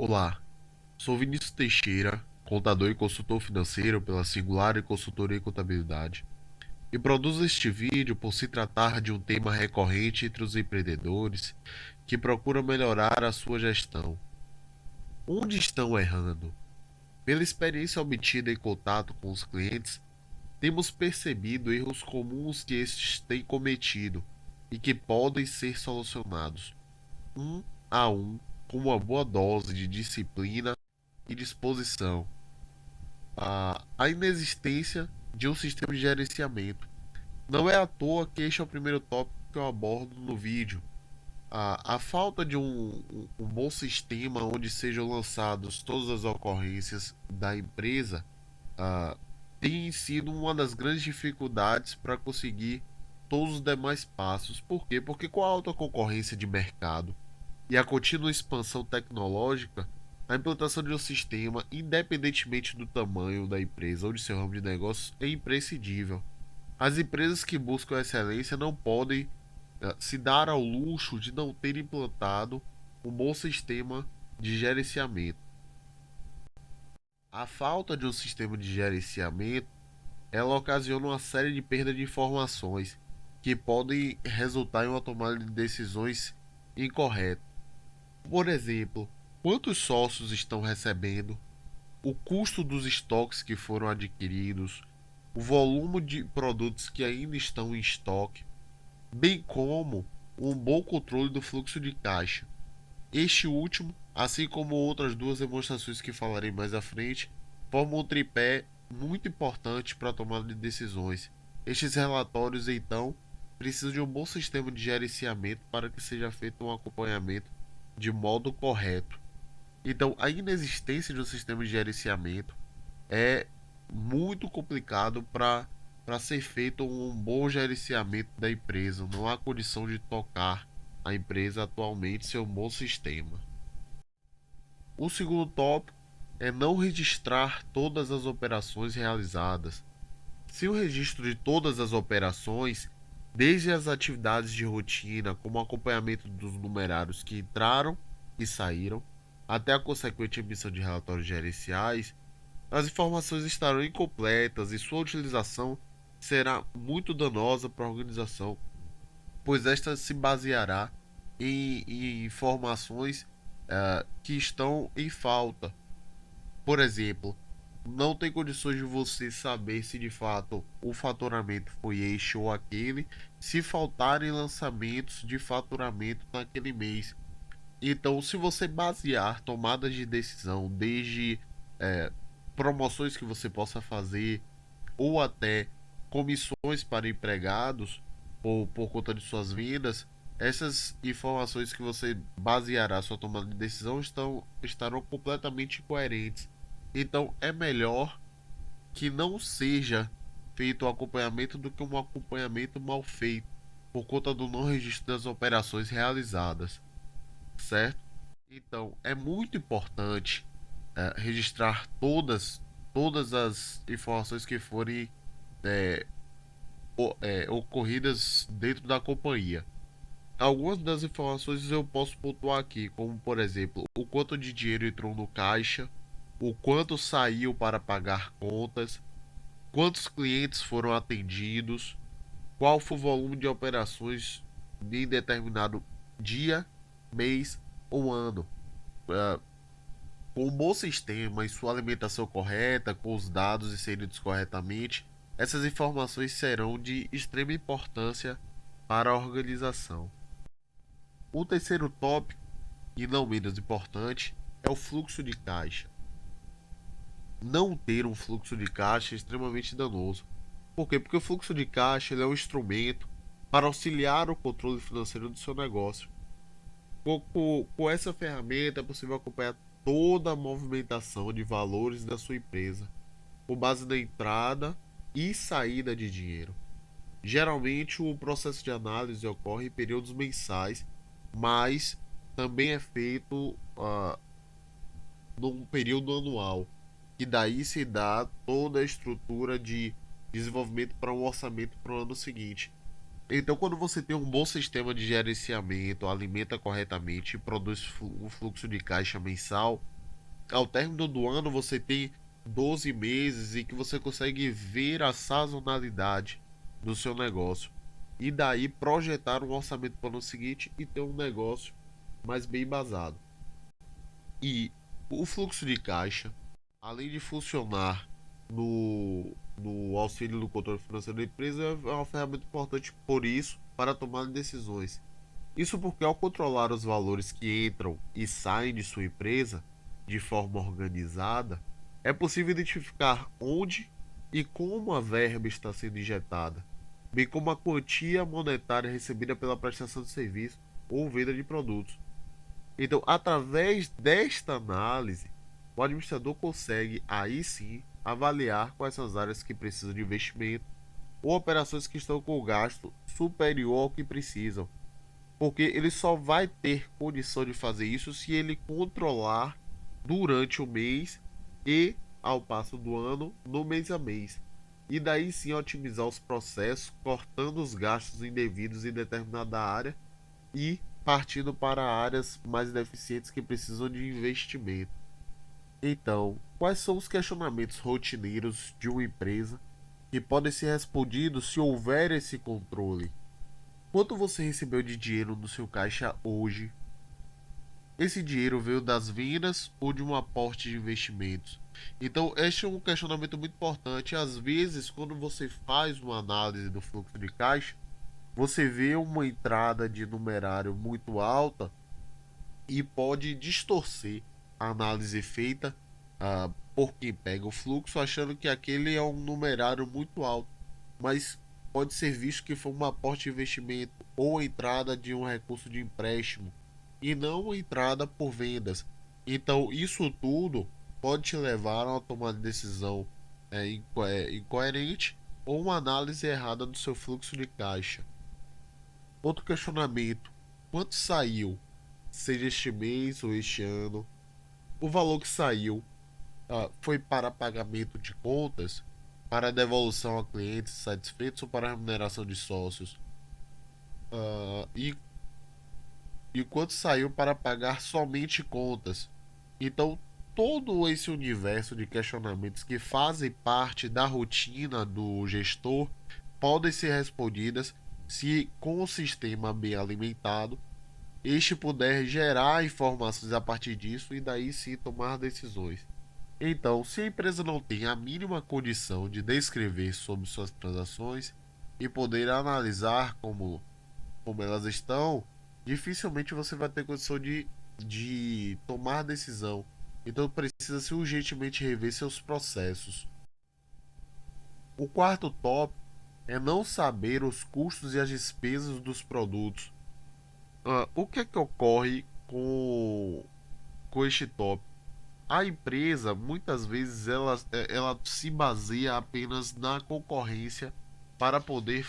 Olá, sou Vinícius Teixeira, contador e consultor financeiro pela Singular e Consultoria em Contabilidade, e produzo este vídeo por se tratar de um tema recorrente entre os empreendedores que procuram melhorar a sua gestão. Onde estão errando? Pela experiência obtida em contato com os clientes, temos percebido erros comuns que estes têm cometido e que podem ser solucionados um a um com uma boa dose de disciplina e disposição. A inexistência de um sistema de gerenciamento. Não é à toa que este é o primeiro tópico que eu abordo no vídeo. A falta de um bom sistema onde sejam lançados todas as ocorrências da empresa ah, tem sido uma das grandes dificuldades para conseguir todos os demais passos. Por quê? Porque com a alta concorrência de mercado e a contínua expansão tecnológica, a implantação de um sistema, independentemente do tamanho da empresa ou de seu ramo de negócio, é imprescindível. As empresas que buscam excelência não podem se dar ao luxo de não ter implantado um bom sistema de gerenciamento. A falta de um sistema de gerenciamento ela ocasiona uma série de perda de informações que podem resultar em uma tomada de decisões incorreta. Por exemplo, quantos sócios estão recebendo, o custo dos estoques que foram adquiridos, o volume de produtos que ainda estão em estoque, bem como um bom controle do fluxo de caixa. Este último, assim como outras duas demonstrações que falarei mais à frente, formam um tripé muito importante para a tomada de decisões. Estes relatórios, então, precisam de um bom sistema de gerenciamento para que seja feito um acompanhamento de modo correto. Então, a inexistência de um sistema de gerenciamento é muito complicado para ser feito um bom gerenciamento da empresa. Não há condição de tocar a empresa atualmente sem um bom sistema. O segundo tópico é não registrar todas as operações realizadas. Se o registro de todas as operações, desde as atividades de rotina, como o acompanhamento dos numerários que entraram e saíram, até a consequente emissão de relatórios gerenciais, as informações estarão incompletas e sua utilização será muito danosa para a organização, pois esta se baseará em informações que estão em falta. Por exemplo, não tem condições de você saber se de fato o faturamento foi este ou aquele, se faltarem lançamentos de faturamento naquele mês. Então, se você basear tomadas de decisão desde é, promoções que você possa fazer ou até comissões para empregados por conta de suas vendas, essas informações que você baseará sua tomada de decisão estarão completamente incoerentes. Então, é melhor que não seja feito um acompanhamento do que um acompanhamento mal feito, por conta do não registro das operações realizadas, certo? Então, é muito importante registrar todas as informações que forem é, ocorridas dentro da companhia. Algumas das informações eu posso pontuar aqui, como por exemplo, o quanto de dinheiro entrou no caixa, o quanto saiu para pagar contas, quantos clientes foram atendidos, qual foi o volume de operações em determinado dia, mês ou ano. Ah, com um bom sistema e sua alimentação correta, com os dados inseridos corretamente, essas informações serão de extrema importância para a organização. O terceiro tópico, e não menos importante, é o fluxo de caixa. Não ter um fluxo de caixa é extremamente danoso. Por quê? Porque o fluxo de caixa ele é um instrumento para auxiliar o controle financeiro do seu negócio. Com essa ferramenta é possível acompanhar toda a movimentação de valores da sua empresa, com base na entrada e saída de dinheiro. Geralmente, o processo de análise ocorre em períodos mensais, mas também é feito num período anual, que daí se dá toda a estrutura de desenvolvimento para um orçamento para o ano seguinte. Então, quando você tem um bom sistema de gerenciamento, alimenta corretamente e produz um fluxo de caixa mensal, ao término do ano você tem 12 meses em que você consegue ver a sazonalidade do seu negócio e daí projetar um orçamento para o ano seguinte e ter um negócio mais bem embasado. E o fluxo de caixa, além de funcionar no auxílio do controle financeiro da empresa, é uma ferramenta importante por isso para tomar decisões. Isso porque ao controlar os valores que entram e saem de sua empresa de forma organizada, é possível identificar onde e como a verba está sendo injetada, bem como a quantia monetária recebida pela prestação de serviço ou venda de produtos. Então, através desta análise, o administrador consegue aí sim avaliar quais são as áreas que precisam de investimento ou operações que estão com o gasto superior ao que precisam, porque ele só vai ter condição de fazer isso se ele controlar durante o mês e ao passo do ano, no mês a mês. E daí sim otimizar os processos, cortando os gastos indevidos em determinada área e partindo para áreas mais deficientes que precisam de investimento. Então, quais são os questionamentos rotineiros de uma empresa que podem ser respondidos se houver esse controle? Quanto você recebeu de dinheiro no seu caixa hoje? Esse dinheiro veio das vendas ou de um aporte de investimentos? Então, este é um questionamento muito importante. Às vezes, quando você faz uma análise do fluxo de caixa, você vê uma entrada de numerário muito alta e pode distorcer a análise feita por quem pega o fluxo, achando que aquele é um numerário muito alto, mas pode ser visto que foi um aporte de investimento ou entrada de um recurso de empréstimo e não entrada por vendas. Então, isso tudo pode te levar a uma tomada de decisão incoerente ou uma análise errada do seu fluxo de caixa. Outro questionamento: quanto saiu, seja este mês ou este ano? O valor que saiu foi para pagamento de contas, para devolução a clientes satisfeitos ou para remuneração de sócios? Ah, e quanto saiu para pagar somente contas? Então, todo esse universo de questionamentos que fazem parte da rotina do gestor podem ser respondidas se, com o sistema bem alimentado, este puder gerar informações a partir disso e daí sim tomar decisões. Então, se a empresa não tem a mínima condição de descrever sobre suas transações e poder analisar como elas estão, dificilmente você vai ter condição de tomar decisão. Então, precisa-se urgentemente rever seus processos. O quarto tópico é não saber os custos e as despesas dos produtos. O que é que ocorre com este tópico? A empresa, muitas vezes, ela se baseia apenas na concorrência para poder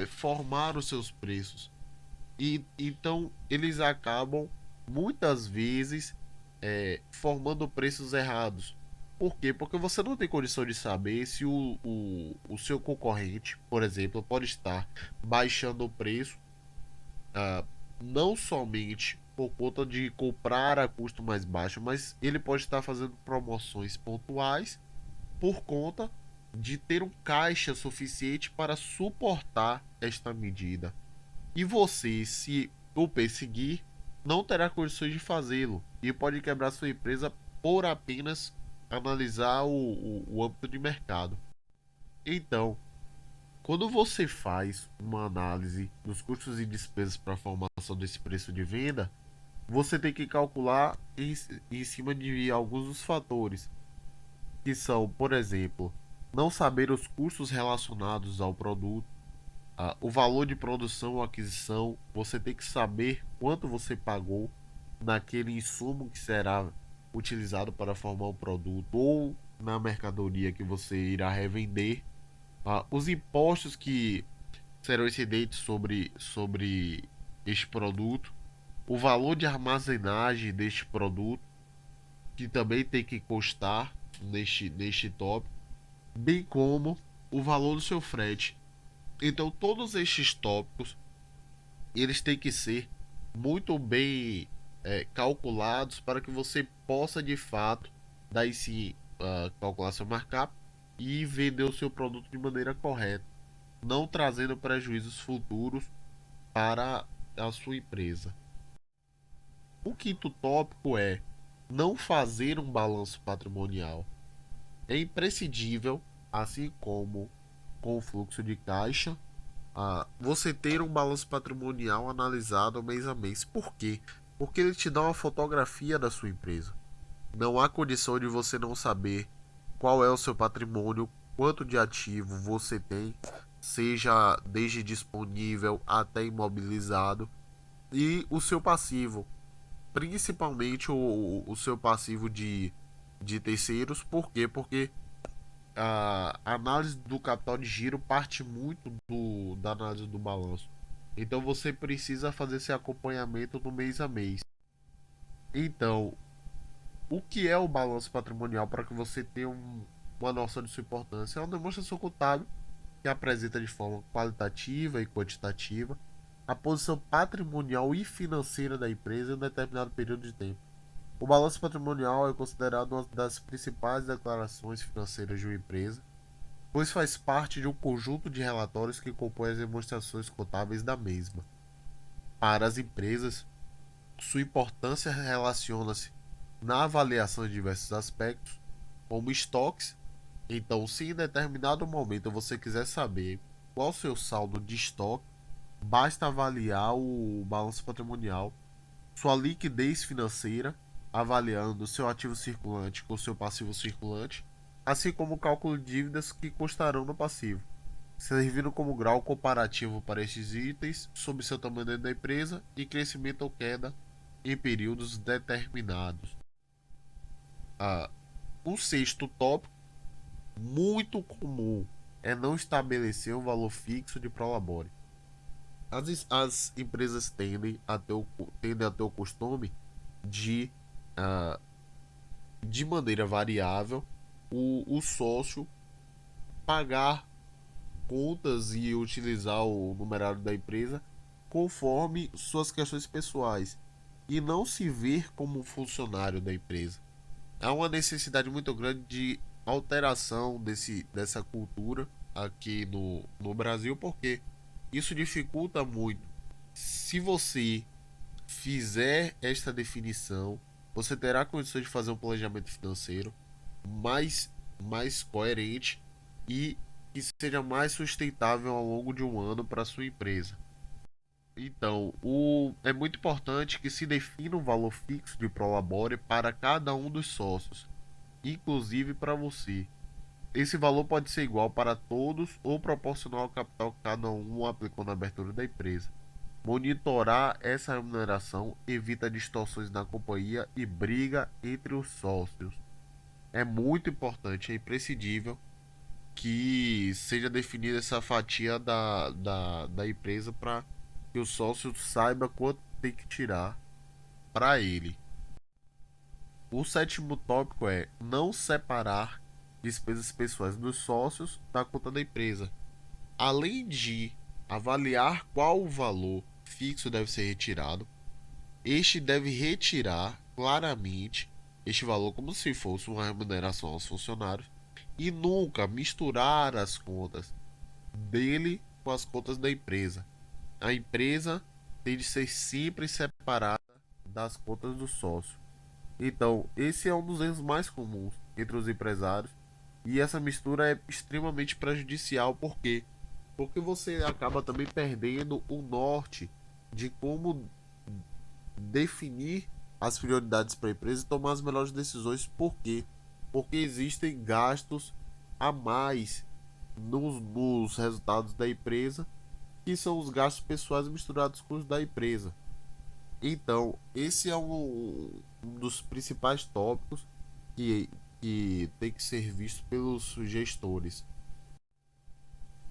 formar os seus preços. E então eles acabam muitas vezes formando preços errados. Por quê? Porque você não tem condição de saber se o seu concorrente, por exemplo, pode estar baixando o preço, ah, não somente por conta de comprar a custo mais baixo, mas ele pode estar fazendo promoções pontuais por conta de ter um caixa suficiente para suportar esta medida. E você, se o perseguir, não terá condições de fazê-lo e pode quebrar sua empresa por apenas analisar o âmbito de mercado. Então, quando você faz uma análise dos custos e despesas para a formação desse preço de venda, você tem que calcular em cima de alguns dos fatores, que são, por exemplo, não saber os custos relacionados ao produto, o valor de produção ou aquisição, você tem que saber quanto você pagou naquele insumo que será utilizado para formar o produto ou na mercadoria que você irá revender, os impostos que serão incidentes sobre este produto, o valor de armazenagem deste produto, que também tem que constar neste tópico, bem como o valor do seu frete. Então, todos estes tópicos eles têm que ser muito bem calculados para que você possa de fato daí sim calcular seu markup e vender o seu produto de maneira correta, não trazendo prejuízos futuros para a sua empresa. O quinto tópico é não fazer um balanço patrimonial. É imprescindível, assim como com o fluxo de caixa, você ter um balanço patrimonial analisado mês a mês. Por quê? Porque ele te dá uma fotografia da sua empresa. Não há condição de você não saber qual é o seu patrimônio, quanto de ativo você tem, seja desde disponível até imobilizado, e o seu passivo, principalmente o seu passivo de terceiros. Por quê? Porque a análise do capital de giro parte muito da análise do balanço. Então você precisa fazer esse acompanhamento no mês a mês. Então, o que é o balanço patrimonial para que você tenha uma noção de sua importância? É uma demonstração contábil que apresenta de forma qualitativa e quantitativa a posição patrimonial e financeira da empresa em um determinado período de tempo. O balanço patrimonial é considerado uma das principais declarações financeiras de uma empresa, pois faz parte de um conjunto de relatórios que compõe as demonstrações contábeis da mesma. Para as empresas, sua importância relaciona-se na avaliação de diversos aspectos, como estoques. Então, se em determinado momento você quiser saber qual o seu saldo de estoque, basta avaliar o balanço patrimonial, sua liquidez financeira, avaliando seu ativo circulante com seu passivo circulante, assim como o cálculo de dívidas que constarão no passivo, servindo como grau comparativo para estes itens sobre seu tamanho dentro da empresa e crescimento ou queda em períodos determinados. Ah, um sexto tópico muito comum é não estabelecer um valor fixo de prolabore. As empresas tendem a ter o costume de, ah, de maneira variável, o sócio pagar contas e utilizar o numerário da empresa conforme suas questões pessoais e não se ver como um funcionário da empresa. Há uma necessidade muito grande de alteração dessa cultura aqui no Brasil, porque isso dificulta muito. Se você fizer esta definição, você terá condições de fazer um planejamento financeiro mais coerente e que seja mais sustentável ao longo de um ano para sua empresa. Então, é muito importante que se defina um valor fixo de prolabore para cada um dos sócios, inclusive para você. Esse valor pode ser igual para todos ou proporcional ao capital que cada um aplicou na abertura da empresa. Monitorar essa remuneração evita distorções na companhia e briga entre os sócios. É muito importante, é imprescindível que seja definida essa fatia da empresa para que o sócio saiba quanto tem que tirar para ele. O sétimo tópico é não separar despesas pessoais dos sócios da conta da empresa. Além de avaliar qual o valor fixo deve ser retirado, este deve retirar claramente este valor como se fosse uma remuneração aos funcionários e nunca misturar as contas dele com as contas da empresa. A empresa tem de ser sempre separada das contas do sócio. Então, esse é um dos erros mais comuns entre os empresários e essa mistura é extremamente prejudicial. Por quê? Porque você acaba também perdendo o norte de como definir as prioridades para a empresa e tomar as melhores decisões. Por quê? Porque existem gastos a mais nos resultados da empresa, que são os gastos pessoais misturados com os da empresa. Então, esse é um dos principais tópicos que tem que ser visto pelos gestores.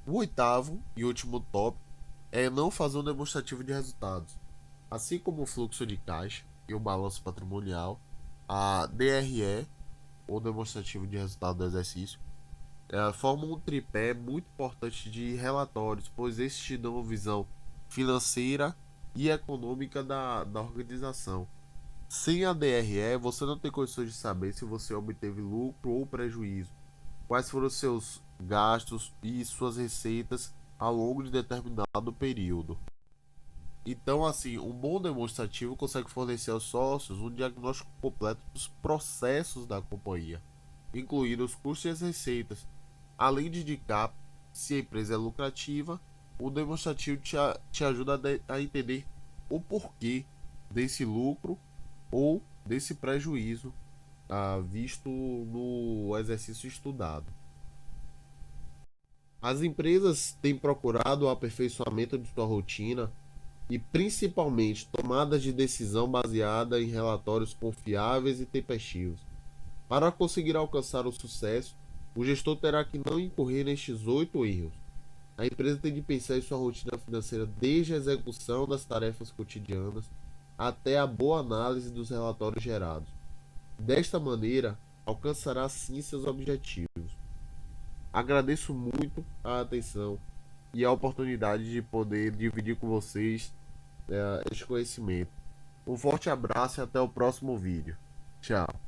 O oitavo e último tópico é não fazer um demonstrativo de resultados. Assim como o fluxo de caixa e o balanço patrimonial, a DRE, ou demonstrativo de resultado do exercício, Forma um tripé muito importante de relatórios, pois estes te dão uma visão financeira e econômica da organização. Sem a DRE, você não tem condições de saber se você obteve lucro ou prejuízo, quais foram seus gastos e suas receitas ao longo de determinado período. Então, assim, um bom demonstrativo consegue fornecer aos sócios um diagnóstico completo dos processos da companhia, incluindo os custos e as receitas, além de indicar se a empresa é lucrativa. O demonstrativo te ajuda a entender o porquê desse lucro ou desse prejuízo visto no exercício estudado. As empresas têm procurado o aperfeiçoamento de sua rotina e principalmente tomadas de decisão baseada em relatórios confiáveis e tempestivos. Para conseguir alcançar o sucesso, o gestor terá que não incorrer nestes 8 erros. A empresa tem de pensar em sua rotina financeira desde a execução das tarefas cotidianas até a boa análise dos relatórios gerados. Desta maneira, alcançará sim seus objetivos. Agradeço muito a atenção e a oportunidade de poder dividir com vocês este conhecimento. Um forte abraço e até o próximo vídeo. Tchau.